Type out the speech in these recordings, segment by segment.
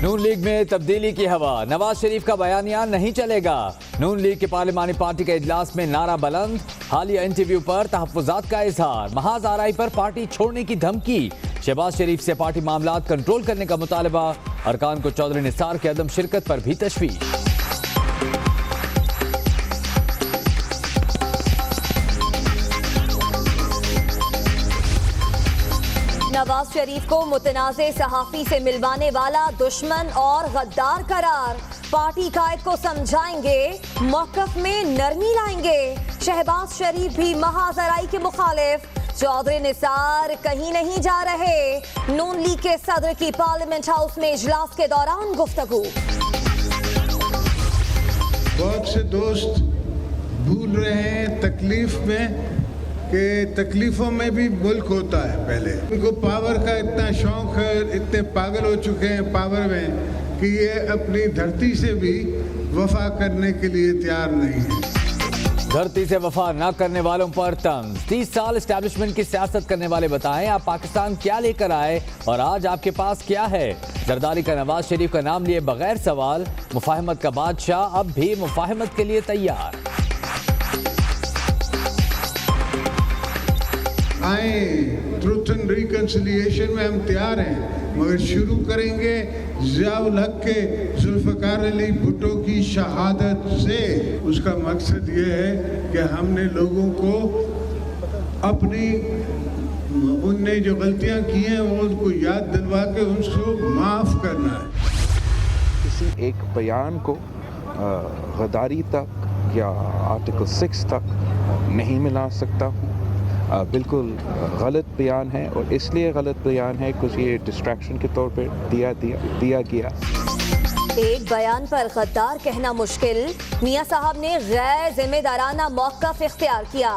नून league में तब्दीली की हवा, नवाज शरीफ का बयानिया नहीं चलेगा। नून लीग के पार्लिमानी पार्टी के इजलास में नारा बुलंद, हालिया इंटरव्यू पर तहफ्फुजात का इजहार, महाज आरआई पर पार्टी छोड़ने की धमकी, शहबाज शरीफ से पार्टी मामलात कंट्रोल करने का मुतालबा, अरकान को चौधरी निसार की अदम शिरकत पर भी तशवीश। नवाज शरीफ को मुतनाज़े सहाफ़ी से मिलवाने वाला दुश्मन और गद्दार करार, पार्टी कायद को समझाएंगे, मौक़िफ़ में नरमी लाएंगे। शहबाज शरीफ भी महाज आरआई के मुखालिफ, चौधरी निसार कहीं नहीं जा रहे। नून लीग के सदर की पार्लियामेंट हाउस में इजलास के दौरान गुफ्तगू। बहुत से दोस्त भूल रहे हैं तकलीफ में कि तकलीफों में भी मुल्क होता है। पहले उनको पावर का इतना शौक है, इतने पागल हो चुके हैं पावर में कि ये अपनी धरती से भी वफा करने के लिए तैयार नहीं है। धरती से वफा न करने वालों पर तंज, 30 साल एस्टैब्लिशमेंट की सियासत करने वाले बताएं आप पाकिस्तान क्या लेकर आए और आज आपके पास क्या है। जरदारी का नवाज शरीफ का नाम लिए बगैर सवाल, मुफाहमत का बादशाह अब भी मुफाहमत के लिए तैयार। आए ट्रुथ एंड रिकंसिलिएशन में हम तैयार हैं, मगर शुरू करेंगे ज़ियाउल हक के जुल्फ़िकार अली भुट्टो की शहादत से। उसका मकसद ये है कि हमने लोगों को अपनी उनने जो गलतियां की हैं वो उनको याद दिलवा के उनको माफ़ करना है। किसी एक बयान को गद्दारी तक या आर्टिकल 6 तक नहीं मिला सकता हूँ। बिल्कुल गलत बयान है और इसलिए गलत बयान है कुछ ये डिस्ट्रैक्शन के तौर पे दिया गया। एक बयान पर गद्दार कहना मुश्किल, मियां साहब ने गैर जिम्मेदाराना मौक़िफ़ इख्तियार किया।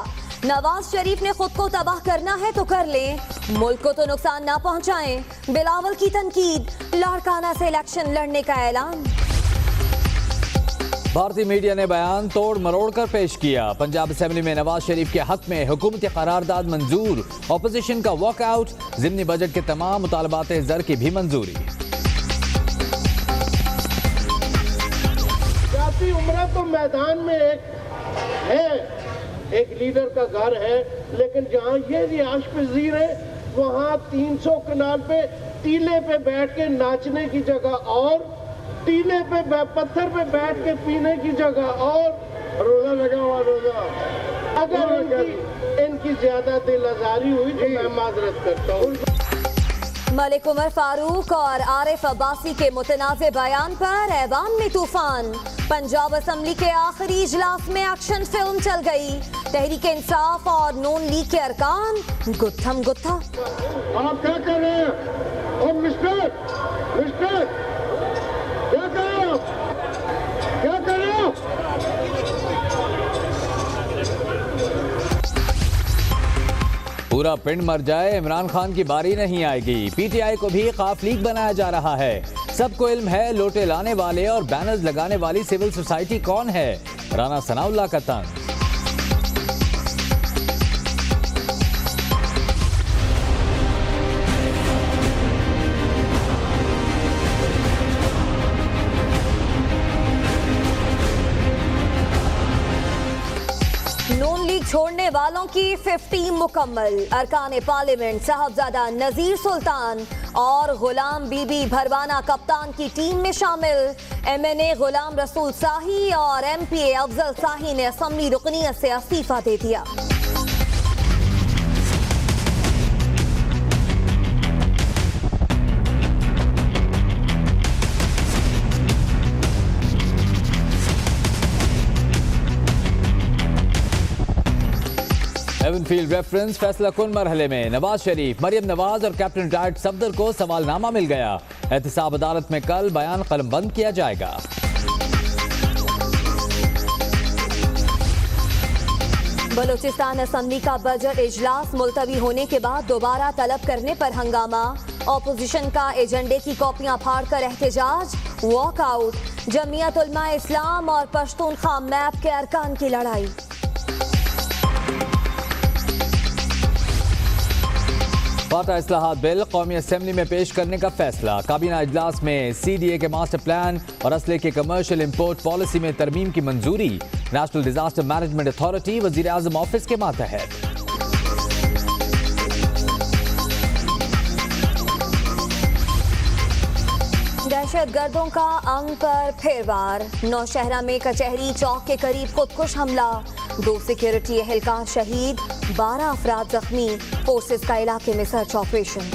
नवाज शरीफ ने खुद को तबाह करना है तो कर लें, मुल्क को तो नुकसान ना पहुंचाएं। बिलावल की तनकीद, लाड़काना से इलेक्शन लड़ने का ऐलान। भारतीय मीडिया ने बयान तोड़ मरोड़ कर पेश किया। पंजाब असेंबली में नवाज शरीफ के हक में हुकूमती करारदाद मंजूर, ऑपोजिशन का वॉकआउट, ज़िमनी बजट के तमाम मुतालबात ज़र की भी मंजूरी। सियासी उम्र तो मैदान में एक लीडर का घर है, लेकिन जहाँ ये रिहाश पजीर है वहाँ 300 कनाल पे टीले पे बैठ के नाचने की जगह और टीले पे पत्थर पे बैठ के पीने की जगह और रोजा लगा हुआ रोजा। अगर इनकी ज्यादा दिल आजारी हुई तो मैं माजरत करता हूँ। मलिक उमर फारूक और आरिफ अब्बासी के मुतनाज़े बयान पर ऐवान में तूफान, पंजाब असेंबली के आखिरी इजलास में एक्शन फिल्म चल गई। तहरीक इंसाफ और नून लीग के अरकान गुत्थम गुत्था। आप क्या कर रहे हैं? ओ मिस्टर क्या कर रहे हो? पूरा पिंड मर जाए, इमरान खान की बारी नहीं आएगी। पीटीआई को भी खाफ लीग बनाया जा रहा है। सबको इल्म है लोटे लाने वाले और बैनर्स लगाने वाली सिविल सोसाइटी कौन है, राना सनाउल्लाह का तंज। छोड़ने वालों की 50 मुकम्मल, अरकान पार्लियामेंट साहबजादा नजीर सुल्तान और गुलाम बीबी भरवाना कप्तान की टीम में शामिल। MNA गुलाम रसूल साही और MPA अफजल साही ने असम्बली रुकनियत से इस्तीफा दे दिया। एवनफील्ड रेफरेंस फैसला कुन मरहले में नवाज शरीफ, मरियम नवाज और कैप्टन रिटायर्ड सफदर को सवालनामा मिल गया। एहतसाब अदालत में कल बयान कलमबंद किया जाएगा। बलूचिस्तान असेंबली का बजट इजलास मुलतवी होने के बाद दोबारा तलब करने पर हंगामा, ऑपोजिशन का एजेंडे की कॉपियां फाड़कर एहतजाज, वॉकआउट। जमीयत उलमा इस्लाम और पश्तूनख्वा मैप के अरकान की लड़ाई। वाटा इस्लाहात बिल कौमी असेंबली में पेश करने का फैसला। काबीना इजलास में CDA के मास्टर प्लान और असले के कमर्शियल इंपोर्ट पॉलिसी में तरमीम की मंजूरी। नेशनल डिजास्टर मैनेजमेंट अथॉरिटी वजीर आजम ऑफिस के मातहत। दहशतगर्दों का अमन पर फिर वार। नौशहरा में कचहरी चौक के करीब खुदकुश हमला, 2 सिक्योरिटी एहलकार शहीद, 12 अफराद जख्मी। फोर्सेस का इलाके में सर्च ऑपरेशन।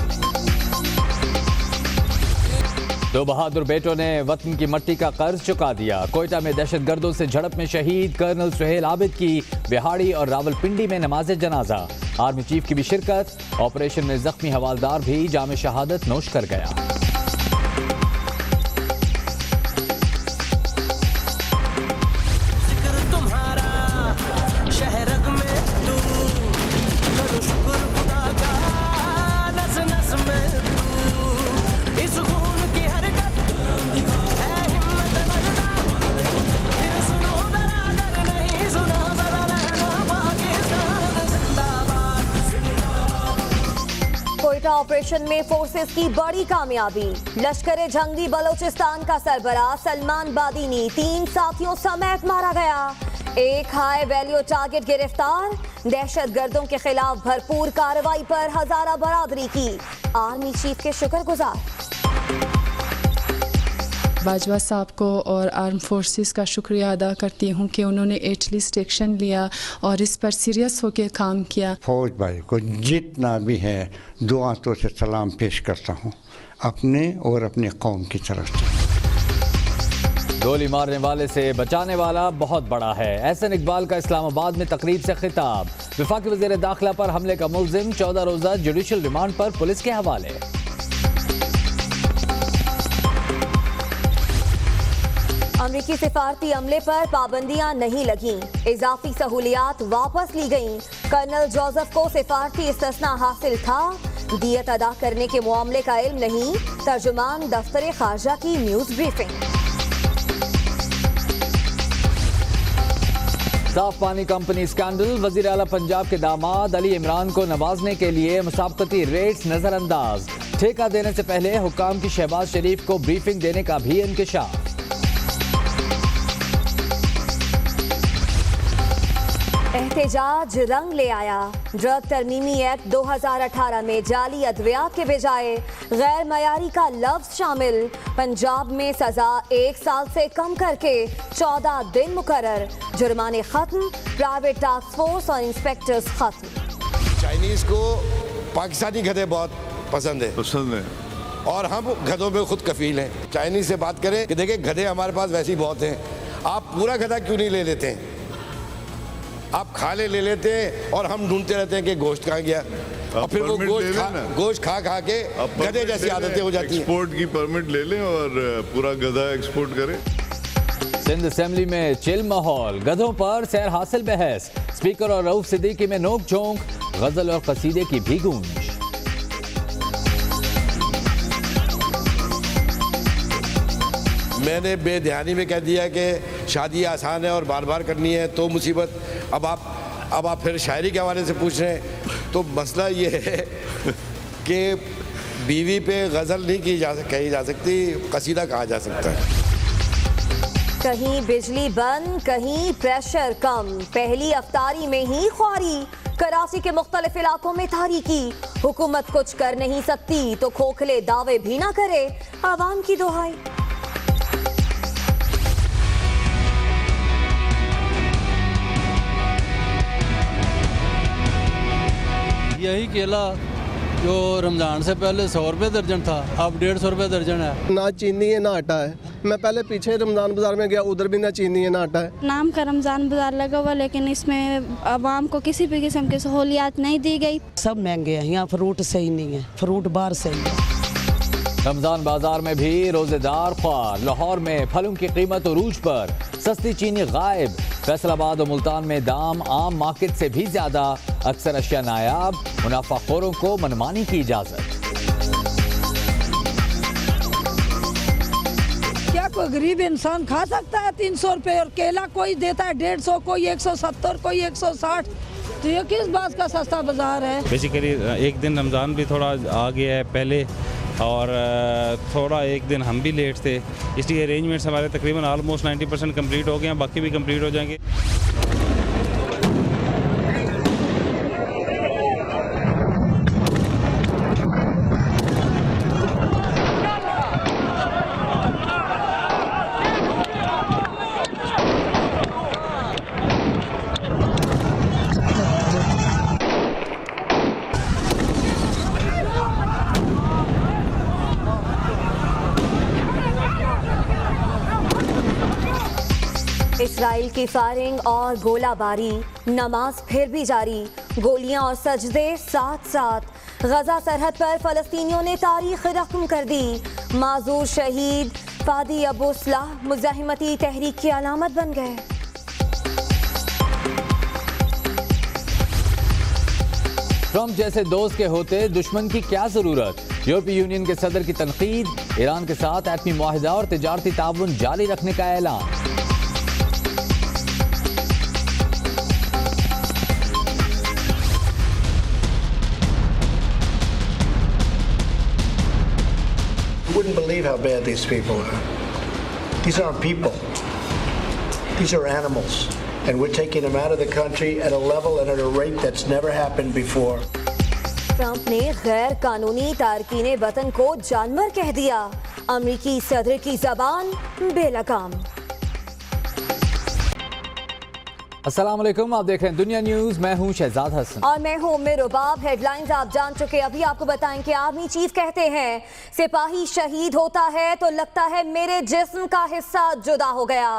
2 बहादुर बेटों ने वतन की मट्टी का कर्ज चुका दिया। कोयटा में दहशतगर्दों से झड़प में शहीद कर्नल सुहेल आबिद की बिहाड़ी और रावलपिंडी में नमाज जनाजा। आर्मी चीफ की भी शिरकत। ऑपरेशन में जख्मी हवालदार भी जाम शहादत नोश कर गया। कोयटा ऑपरेशन में फोर्सेस की बड़ी कामयाबी। लश्कर जंगी बलोचिस्तान का सरबराह सलमान बादीनी 3 साथियों समेत मारा गया। एक हाई वैल्यू टारगेट गिरफ्तार। दहशतगर्दों के खिलाफ भरपूर कार्रवाई पर हजारा बरादरी की। आर्मी चीफ के शुक्रगुजार। बाजवा साहब को और आर्म फोर्सेस का शुक्रिया अदा करती हूँ कि उन्होंने एटलीस्ट एक्शन लिया और इस पर सीरियस होकर काम किया। फौज भाई को जितना भी है दुआ तो से सलाम पेश करता हूँ अपने और अपने कौम की तरफ से। गोली मारने वाले से बचाने वाला बहुत बड़ा है। एहसन इकबाल का इस्लामाबाद में तकरीब से खिताब। वफाकी वज़ीर दाखिला पर हमले का मुल्जिम 14 रोज़ा जुडिशल रिमांड पर पुलिस के हवाले। अमरीकी सिफारती अमले पर पाबंदियां नहीं लगीं। इजाफी सहूलियात वापस ली गईं। कर्नल जोसेफ को सिफारती इस्तिस्ना हासिल था। दियत अदा करने के मामले का इल्म नहीं। तर्जुमान दफ्तर खारजा की न्यूज ब्रीफिंग। साफ पानी कंपनी स्कैंडल। वजीर आला पंजाब के दामाद अली इमरान को नवाजने के लिए मुसाबकती रेट्स नजरअंदाज। ठेका देने से पहले हुक्काम की शहबाज शरीफ को ब्रीफिंग देने का भी इंकशाफ। एहतजाज रंग ले आया। ड्रग तरमीमी एक्ट 2018 में जाली अद्वियात के बजाय गैर मयारी का लफ्ज शामिल। पंजाब में सजा 1 साल से कम करके 14 दिन मुकर्रर। जुर्माने खत्म। प्राइवेट टास्क फोर्स और इंस्पेक्टर्स खत्म। चाइनीज को पाकिस्तानी गधे बहुत पसंद है और हम गधों में खुद कफील हैं। चाइनीज से बात करें कि देखिए गधे हमारे पास वैसे ही बहुत हैं, आप पूरा गधा क्यों नहीं ले लेते हैं? आप खाले ले लेते हैं और हम ढूंढते रहते हैं कि गोश्त कहाँ गया, और फिर वो गोश्त खा के गधे जैसी आदतें हो जाती हैं। एक्सपोर्ट की परमिट ले लें और पूरा गधा एक्सपोर्ट करें। सिंध असेंबली में चिल माहौल। गधों पर सैर हासिल बहस। स्पीकर और रऊफ सिद्दीकी में नोक झोंक। गजल और कसीदे की भी गूंज। मैंने बेध्यानी में कह दिया कि शादी आसान है और बार बार करनी है तो मुसीबत। अब आप फिर शायरी के हवाले से पूछ रहे हैं तो मसला ये है कि बीवी पे गज़ल नहीं कही जा सकती, कसीदा कहा जा सकता है। कहीं बिजली बंद, कहीं प्रेशर कम। पहली अफ्तारी में ही ख्वारी। कराची के मुख्तलिफ इलाकों में तारीकी। हुकूमत कुछ कर नहीं सकती तो खोखले दावे भी ना करे। आवाम की दुहाई। यही केला जो रमज़ान से पहले 100 रुपये दर्जन था अब 150 रुपये दर्जन है। ना चीनी है ना आटा है। मैं पहले पीछे रमज़ान बाज़ार में गया, उधर भी ना चीनी है ना आटा है। नाम का रमज़ान बाज़ार लगा हुआ लेकिन इसमें आवाम को किसी भी किस्म की सहूलियात नहीं दी गई। सब महंगे हैं, यहाँ फ्रूट सही नहीं है, फ्रूट बाहर सही है। रमजान बाजार में भी रोजेदार ख्वार। लाहौर में फलों की कीमत उरूज पर। सस्ती चीनी गायब। फैसलाबाद और मुल्तान में दाम आम मार्केट से भी ज्यादा। अक्सर अशिया नायाब। मुनाफाखोरों को मनमानी की इजाजत। क्या कोई गरीब इंसान खा सकता है 300 रुपए और केला कोई देता है 150, कोई 170, कोई 160। तो ये किस बात का सस्ता बाजार है? बेसिकली एक दिन रमज़ान भी थोड़ा आ गया है पहले, और थोड़ा एक दिन हम भी लेट थे, इसलिए अरेंजमेंट्स हमारे तकरीबन ऑलमोस्ट 90% कंप्लीट हो गए हैं, बाकी भी कंप्लीट हो जाएंगे। इसराइल की फायरिंग और गोलाबारी, नमाज फिर भी जारी, गोलियां और सजदे साथ साथ। गजा सरहद पर फलस्तीनियों ने तारीख रकम कर दी। माजूर शहीद फादी अबू सलाह मुजाहिमती तहरीक की अलामत बन गए। ट्रंप जैसे दोस्त के होते दुश्मन की क्या जरूरत? यूरोपीय यूनियन के सदर की तनकीद, ईरान के साथ एटमी मुआहिदा और तिजारती ताउन जारी रखने का ऐलान। You wouldn't believe how bad these people are. These aren't people. These are animals. And we're taking them out of the country at a level and at a rate that's never happened before. Trump ने गैर कानूनी तारकीने वतन को जानवर कह दिया। अमेरिकी सदर की जबान बेलगाम। अस्सलाम वालेकुम, आप देख रहे हैं दुनिया न्यूज। मैं हूं शहजाद हसन और मैं हूं उम्मे रुबाब। हेडलाइंस आप जान चुके। अभी आपको बताएं कि आर्मी चीफ कहते हैं सिपाही शहीद होता है तो लगता है मेरे जिस्म का हिस्सा जुदा हो गया।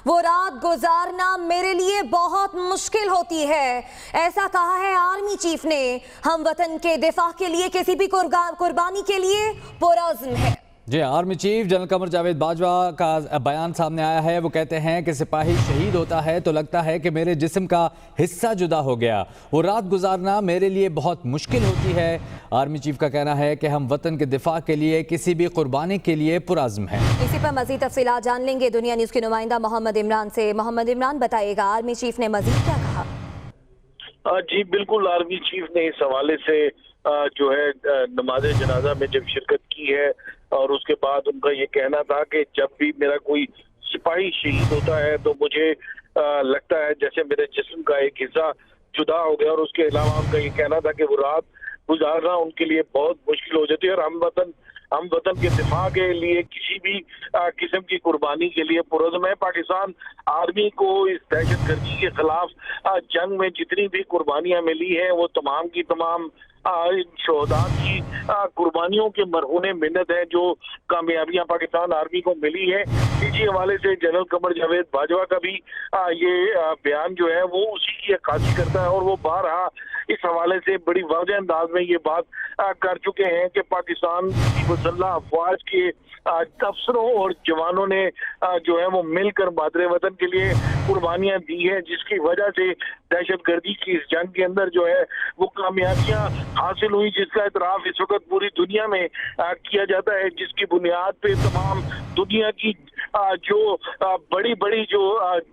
वो रात गुजारना मेरे लिए बहुत मुश्किल होती है, ऐसा कहा है आर्मी चीफ ने। हम वतन के दिफा के लिए किसी भी कुर्बानी के लिए पुरअज़्म है। जी, army chief general Qamar Javed Bajwa का बयान सामने आया है। वो कहते हैं कि सिपाही शहीद होता है तो लगता है कि मेरे जिस्म का हिस्सा जुदा हो गया। वो रात गुजारना मेरे लिए बहुत मुश्किल होती है। आर्मी चीफ का कहना है कि हम वतन के दिफा के लिए किसी भी कुर्बानी के लिए पुरअज़्म हैं। इसी पर मजीद तफसीलात जान लेंगे दुनिया न्यूज के नुमाइंदा मोहम्मद इमरान से। मोहम्मद इमरान, बताइएगा आर्मी चीफ ने मजीद क्या कहा? जी बिल्कुल, आर्मी चीफ ने इस हवाले से जो है नमाज जनाजा में जब शिरकत की है और उसके बाद उनका ये कहना था कि जब भी मेरा कोई सिपाही शहीद होता है तो मुझे लगता है जैसे मेरे जिस्म का एक हिस्सा जुदा हो गया। और उसके अलावा उनका ये कहना था कि वो रात गुजारना उनके लिए बहुत मुश्किल हो जाती है और हम वतन के दिफा के लिए किसी भी किस्म की कुर्बानी के लिए पुरअज़्म है। पाकिस्तान आर्मी को इस दहशतगर्दी के खिलाफ जंग में जितनी भी कुर्बानियां मिली हैं वो तमाम की तमाम शोहदा की कुर्बानियों के मरहूने मिन्नत है जो कामयाबियां पाकिस्तान आर्मी को मिली है। इसी हवाले से जनरल कमर जावेद बाजवा का भी ये बयान जो है वो उसी की अक्कासी करता है और वो बारहा इस हवाले से बड़ी वाज़ेह अंदाज में ये बात कर चुके हैं कि पाकिस्तान की मुसल्लह अफवाज के अफसरों और जवानों ने जो है वो मिलकर मादरे वतन के लिए कुर्बानियां दी है, जिसकी वजह से दहशतगर्दी की इस जंग के अंदर जो है वो कामयाबियां हासिल हुई, जिसका इतराफ इस वक्त पूरी दुनिया में किया जाता है, जिसकी बुनियाद पे तमाम दुनिया की जो बड़ी बड़ी जो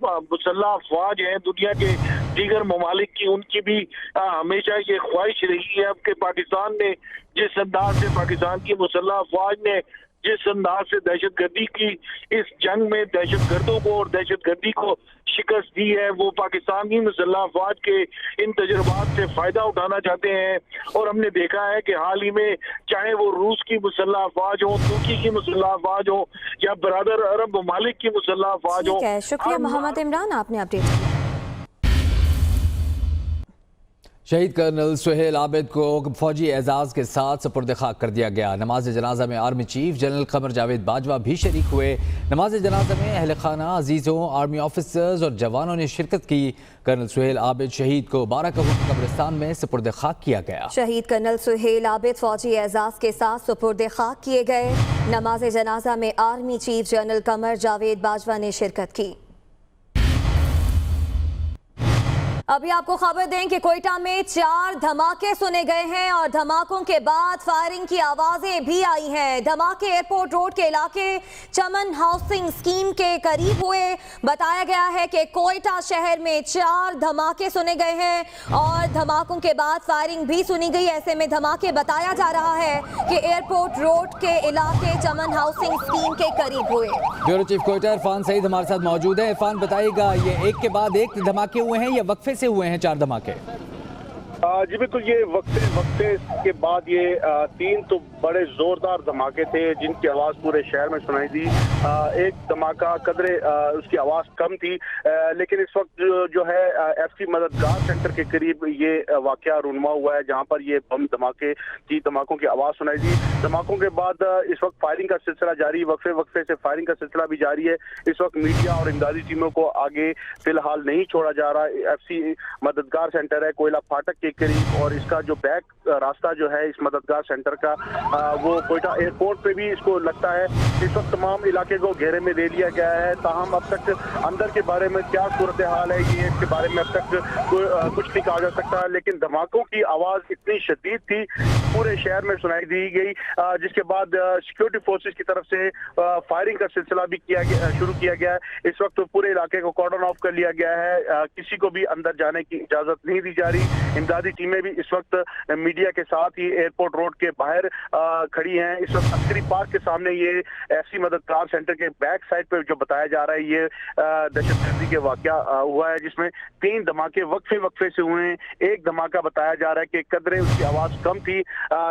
मुसल्लह अफवाज हैं दुनिया के दीगर ममालिक की, उनकी भी हमेशा ये ख्वाहिश रही है कि पाकिस्तान ने जिस अंदाज से पाकिस्तान की मुसल्लह अफवाज ने जिस अंदाज से दहशतगर्दी की इस जंग में दहशतगर्दों को और दहशतगर्दी को शिकस्त दी है, वो पाकिस्तानी मुसल्लह अफवाज के इन तजुर्बात से फ़ायदा उठाना चाहते हैं। और हमने देखा है कि हाल ही में चाहे वो रूस की मुसल्लह अफवाज हो, तुर्की की मुसल्लह अफवाज हो या बरादर अरब ममालिक की मुसल्लह अफवाज हो। शुक्रिया मोहम्मद इमरान, आपने अपडेट किया। शहीद कर्नल सुहेल आबिद को फौजी एजाज के साथ सुपुर्द खाक कर दिया गया। नमाज जनाजा में army chief general Qamar Javed Bajwa भी शरीक हुए। नमाज जनाजा में अहल खाना, अजीज़ों, आर्मी ऑफिसर्स और जवानों ने शिरकत की। कर्नल सुहेल आबिद शहीद को बाराकबूल कब्रिस्तान में सुपुर्द खाक किया गया। शहीद कर्नल सुहेल आबिद फौजी एजाज के साथ सुपुर्द खाक किए गए। नमाज जनाजा में army chief general Qamar Javed Bajwa ने शिरकत की। अभी आपको खबर दें कि कोयटा में 4 धमाके सुने गए हैं और धमाकों के बाद फायरिंग की आवाजें भी आई हैं। धमाके एयरपोर्ट रोड के इलाके चमन हाउसिंग स्कीम के करीब हुए। बताया गया है कि कोयटा शहर में 4 धमाके सुने गए हैं और धमाकों के बाद फायरिंग भी सुनी गई। ऐसे में धमाके बताया जा रहा है कि एयरपोर्ट रोड के इलाके चमन हाउसिंग स्कीम के करीब हुए। ब्यूरो चीफ कोयटा इरफान सईद हमारे साथ मौजूद है। इरफान, बताइएगा, ये एक के बाद एक धमाके हुए हैं या वक्फे से हुए हैं 4 धमाके? जी बिल्कुल, ये वक्फे के बाद ये 3 तो बड़े जोरदार धमाके थे जिनकी आवाज पूरे शहर में सुनाई दी। एक धमाका कदरे उसकी आवाज कम थी, लेकिन इस वक्त जो है एफसी मददगार सेंटर के करीब ये वाकया रूनुमा हुआ है जहां पर ये बम धमाके की धमाकों की आवाज सुनाई दी। धमाकों के बाद इस वक्त फायरिंग का सिलसिला जारी, वक्फे से फायरिंग का सिलसिला भी जारी है। इस वक्त मीडिया और इमदादी टीमों को आगे फिलहाल नहीं छोड़ा जा रहा। एफसी मददगार सेंटर है कोयला फाटक के करीब और इसका जो बैक रास्ता जो है इस मददगार सेंटर का वो कोयटा एयरपोर्ट पे भी इसको लगता है। इस वक्त तमाम इलाके को घेरे में ले लिया गया है। ताहम अब तक अंदर के बारे में क्या सूरत हाल है ये इसके बारे में अब तक कुछ नहीं कहा जा सकता, लेकिन धमाकों की आवाज इतनी शदीद थी पूरे शहर में सुनाई दी गई, जिसके बाद सिक्योरिटी फोर्सेस की तरफ से फायरिंग का सिलसिला भी शुरू किया गया है। इस वक्त पूरे इलाके को कॉर्डन ऑफ कर लिया गया है, किसी को भी अंदर जाने की इजाजत नहीं दी जा रही। इमदादी टीमें भी इस वक्त मीडिया के साथ ही एयरपोर्ट रोड के बाहर खड़ी हैं। इस वक्त अस्करी पार्क के सामने ये एफसी मददगार सेंटर के बैक साइड पे जो बताया जा रहा है ये दहशतगर्दी के वाकया हुआ है जिसमें 3 धमाके वक्फे से हुए हैं। एक धमाका बताया जा रहा है कि कदरे उसकी आवाज कम थी,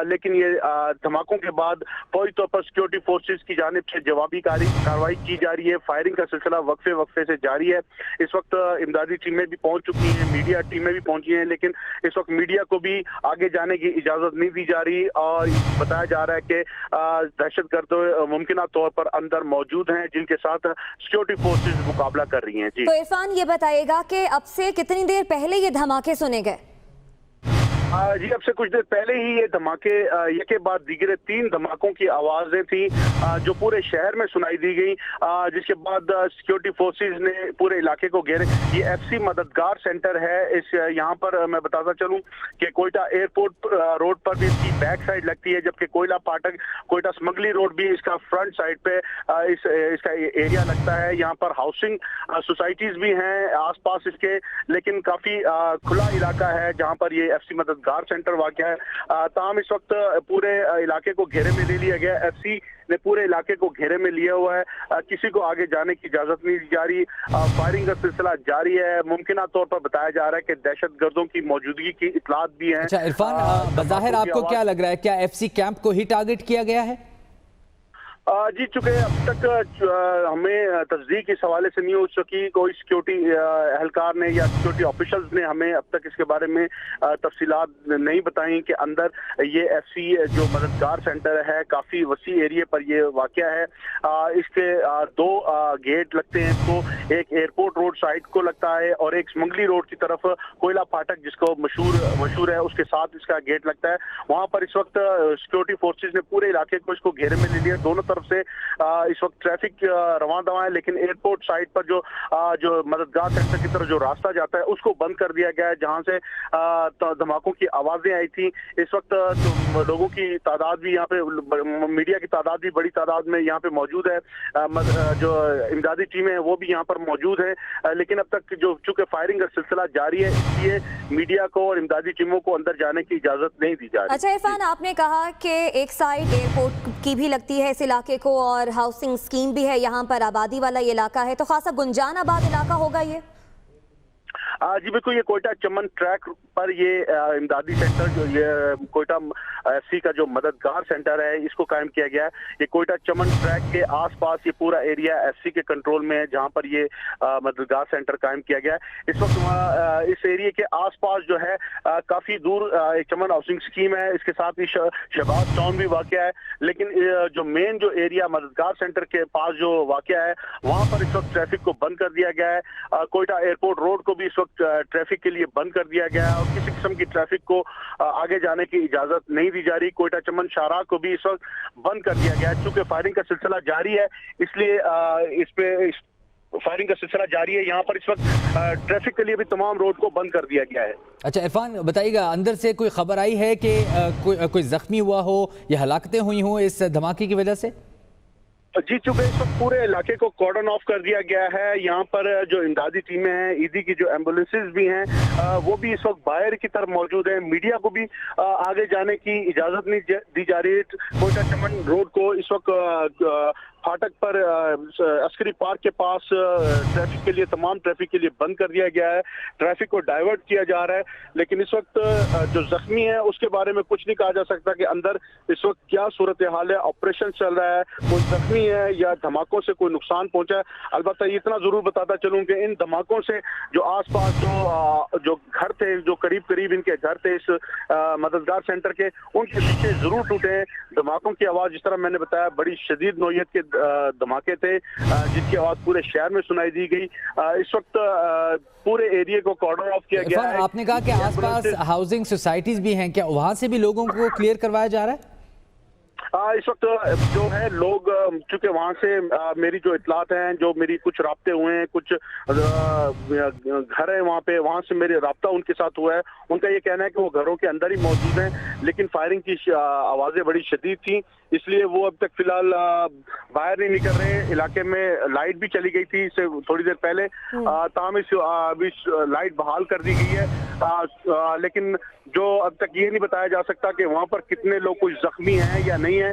लेकिन ये धमाकों के बाद फौरी तौर पर सिक्योरिटी फोर्सेस की जानिब से जवाबी कार्रवाई की जा रही है। फायरिंग का सिलसिला वक्फे से जारी है। इस वक्त इमदादी टीमें भी पहुंच चुकी हैं, मीडिया टीमें भी पहुंची हैं, लेकिन इस वक्त मीडिया को भी आगे जाने की इजाजत नहीं दी जा रही और बताया जा रहा है कि दहशतगर्द मुमकिन तौर पर अंदर मौजूद हैं जिनके साथ सिक्योरिटी फोर्सेस मुकाबला कर रही हैं। जी तो इरफान, ये बताइएगा कि अब से कितनी देर पहले ये धमाके सुने गए? जी अब से कुछ देर पहले ही ये धमाके एक के बाद दीगरे 3 धमाकों की आवाजें थी जो पूरे शहर में सुनाई दी गई, जिसके बाद सिक्योरिटी फोर्सेस ने पूरे इलाके को घेरे। ये एफसी मददगार सेंटर है। इस यहाँ पर मैं बताता चलूं कि कोयटा एयरपोर्ट रोड पर भी इसकी बैक साइड लगती है, जबकि कोयला फाटक कोयटा स्मगली रोड भी इसका फ्रंट साइड पे इसका एरिया लगता है। यहाँ पर हाउसिंग सोसाइटीज भी हैं आसपास इसके, लेकिन काफी खुला इलाका है जहाँ पर ये एफसी मददगार सेंटर वाक़या है। ताहम इस वक्त पूरे इलाके को घेरे में ले लिया गया। एफसी ने पूरे इलाके को घेरे में लिया हुआ है, किसी को आगे जाने की इजाजत नहीं दी जा रही। फायरिंग का सिलसिला जारी है। मुमकिन तौर पर बताया जा रहा है कि दहशतगर्दों की मौजूदगी की इतलात भी है। अच्छा इरफान, बज़ाहिर आपको क्या लग रहा है, क्या एफसी कैंप को ही टारगेट किया गया है? जी चूंकि अब तक हमें तस्दीक इस हवाले से नहीं हो सकी, कोई सिक्योरिटी एहलकार ने या सिक्योरिटी ऑफिशल्स ने हमें अब तक इसके बारे में तफसीलात नहीं बताई कि अंदर ये एफसी जो मददगार सेंटर है काफ़ी वसी एरिया पर ये वाक़या है। इसके 2 गेट लगते हैं इसको, एक एयरपोर्ट रोड साइड को लगता है और एक स्मगली रोड की तरफ कोयला फाटक जिसको मशहूर है उसके साथ इसका गेट लगता है। वहाँ पर इस वक्त सिक्योरिटी फोर्सेज ने पूरे इलाके को इसको घेरे में ले लिया। दोनों तरफ से इस वक्त ट्रैफिक रवां दवा है, लेकिन एयरपोर्ट साइड पर जो मददगार सेंटर की तरफ जो रास्ता जाता है उसको बंद कर दिया गया है जहां से धमाकों की आवाजें आई थी। इस वक्त तो लोगों की तादाद भी यहाँ पे, मीडिया की तादाद भी बड़ी तादाद में यहाँ पे मौजूद है। जो इमदादी टीमें हैं वो भी यहाँ पर मौजूद है, लेकिन अब तक जो चूंकि फायरिंग का सिलसिला जारी है इसलिए मीडिया को और इमदादी टीमों को अंदर जाने की इजाजत नहीं दी जा रही। अच्छा इरफान, आपने कहा कि एक साइड एयरपोर्ट की भी लगती है इस इलाके को और हाउसिंग स्कीम भी है, यहाँ पर आबादी वाला ये इलाका है, तो खासा गुंजान आबाद इलाका होगा ये? जी बिल्कुल, ये कोयटा चमन ट्रैक पर ये इमदादी सेंटर जो ये कोयटा एफसी का जो मददगार सेंटर है इसको कायम किया गया है। ये कोयटा चमन ट्रैक के आसपास ये पूरा एरिया एफसी के कंट्रोल में है जहां पर ये मददगार सेंटर कायम किया गया है। इस वक्त इस एरिया के आसपास जो है काफी दूर एक चमन हाउसिंग स्कीम है, इसके साथ ही शहबाज टाउन भी वाक़या है, लेकिन जो मेन जो एरिया मददगार सेंटर के पास जो वाक़या है वहां पर इस वक्त ट्रैफिक को बंद कर दिया गया है। कोयटा एयरपोर्ट रोड को भी इस वक्त ट्रैफिक के लिए बंद कर दिया गया है और किसी किस्म की ट्रैफिक को आगे जाने की इजाजत नहीं दी जा रही। कोयटा चमन शाहराह को भी इस वक्त बंद कर दिया गया है। चूंकि फायरिंग का सिलसिला जारी है इसलिए इस पे फायरिंग का सिलसिला जारी है। यहाँ पर इस वक्त ट्रैफिक के लिए भी तमाम रोड को बंद कर दिया गया है। अच्छा इरफान बताइएगा, अंदर से कोई खबर आई है कि कोई जख्मी हुआ हो या हलाकतें हुई हों इस धमाके की वजह से? जी, चूंकि इस वक्त पूरे इलाके को कॉर्डन ऑफ कर दिया गया है। यहाँ पर जो इमदादी टीमें हैं, ईदी की जो एम्बुलेंसेज भी हैं, वो भी इस वक्त बाहर की तरफ मौजूद है। मीडिया को भी आगे जाने की इजाजत नहीं दी जा रही है। कोयटा चमन रोड को इस वक्त फाटक पर अस्करी पार्क के पास ट्रैफिक के लिए, तमाम ट्रैफिक के लिए बंद कर दिया गया है। ट्रैफिक को डाइवर्ट किया जा रहा है, लेकिन इस वक्त जो जख्मी है उसके बारे में कुछ नहीं कहा जा सकता कि अंदर इस वक्त क्या सूरत हाल है, ऑपरेशन चल रहा है, कोई जख्मी है या धमाकों से कोई नुकसान पहुंचा है। अलबत्ता इतना जरूर बताता चलूं कि इन धमाकों से जो आसपास जो घर थे, जो करीब करीब इनके घर थे इस मददगार सेंटर के, उनके शीशे जरूर टूटे हैं। धमाकों की आवाज, जिस तरह मैंने बताया, बड़ी शदीद नौयत के धमाके थे, जिसकी आवाज पूरे शहर में सुनाई दी गई। इस वक्त पूरे एरिया को कॉर्डन ऑफ किया गया है। आपने कहा कि आसपास हाउसिंग सोसाइटीज भी हैं, क्या वहां से भी लोगों को क्लियर करवाया जा रहा है? इस वक्त जो है लोग, चूंकि वहाँ से मेरी जो इतलात हैं, जो मेरी कुछ राब्ते हुए हैं, कुछ घर है वहाँ पे, वहाँ से मेरे राब्ता उनके साथ हुआ है। उनका ये कहना है कि वो घरों के अंदर ही मौजूद हैं, लेकिन फायरिंग की आवाज़ें बड़ी शदीद थी, इसलिए वो अब तक फिलहाल बाहर नहीं निकल रहे। इलाके में लाइट भी चली गई थी इससे थोड़ी देर पहले, ताहम अभी लाइट बहाल कर दी गई है, लेकिन जो अब तक ये नहीं बताया जा सकता कि वहाँ पर कितने लोग कुछ जख्मी हैं या नहीं है,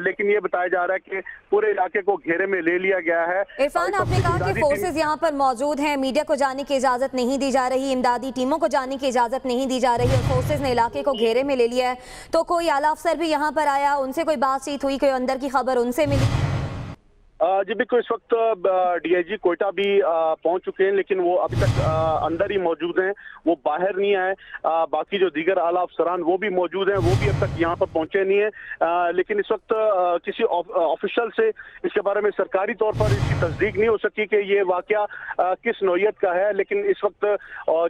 लेकिन ये बताया जा रहा है कि पूरे इलाके को घेरे में ले लिया गया है। इरफान, आपने कहा कि फोर्सेस यहाँ पर मौजूद हैं, मीडिया को जाने की इजाजत नहीं दी जा रही, इमदादी टीमों को जाने की इजाजत नहीं दी जा रही और फोर्सेस ने इलाके को घेरे में ले लिया है, तो कोई आला अफसर भी यहाँ पर आया, उनसे कोई बातचीत हुई, कोई अंदर की खबर उनसे मिली? जी बिल्कुल, इस वक्त डीआईजी कोयटा भी पहुंच चुके हैं, लेकिन वो अभी तक अंदर ही मौजूद हैं, वो बाहर नहीं आए। बाकी जो दीगर आला अफसरान वो भी मौजूद हैं, वो भी अब तक यहाँ पर पहुंचे नहीं है, लेकिन इस वक्त किसी ऑफिशियल से इसके बारे में सरकारी तौर पर इसकी तस्दीक नहीं हो सकी कि ये वाकया किस नौयत का है। लेकिन इस वक्त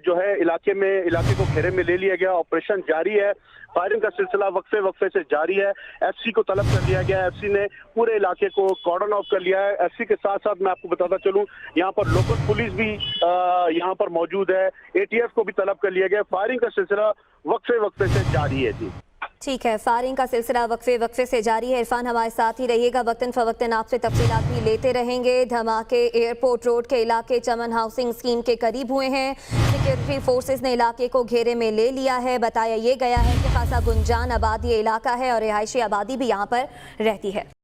जो है इलाके को घेरे में ले लिया गया, ऑपरेशन जारी है, फायरिंग का सिलसिला वक्फे से जारी है। एफसी को तलब कर लिया गया है, एफसी ने पूरे इलाके को कॉर्डन ऑफ कर लिया है। एफसी के साथ साथ मैं आपको बताता चलूं, यहाँ पर लोकल पुलिस भी यहाँ पर मौजूद है, एटीएफ को भी तलब कर लिया गया। फायरिंग का सिलसिला वक्फे से जारी है। जी ठीक है, फायरिंग का सिलसिला वक्फे से जारी है। इरफान हमारे साथ ही रहिएगा, वक्तन फवक्तन आपसे तफसीलात भी लेते रहेंगे। धमाके एयरपोर्ट रोड के इलाके चमन हाउसिंग स्कीम के करीब हुए हैं। सिक्योरिटी फोर्सेस ने इलाके को घेरे में ले लिया है। बताया ये गया है कि खासा गुंजान आबादी इलाका है और रिहायशी आबादी भी यहाँ पर रहती है।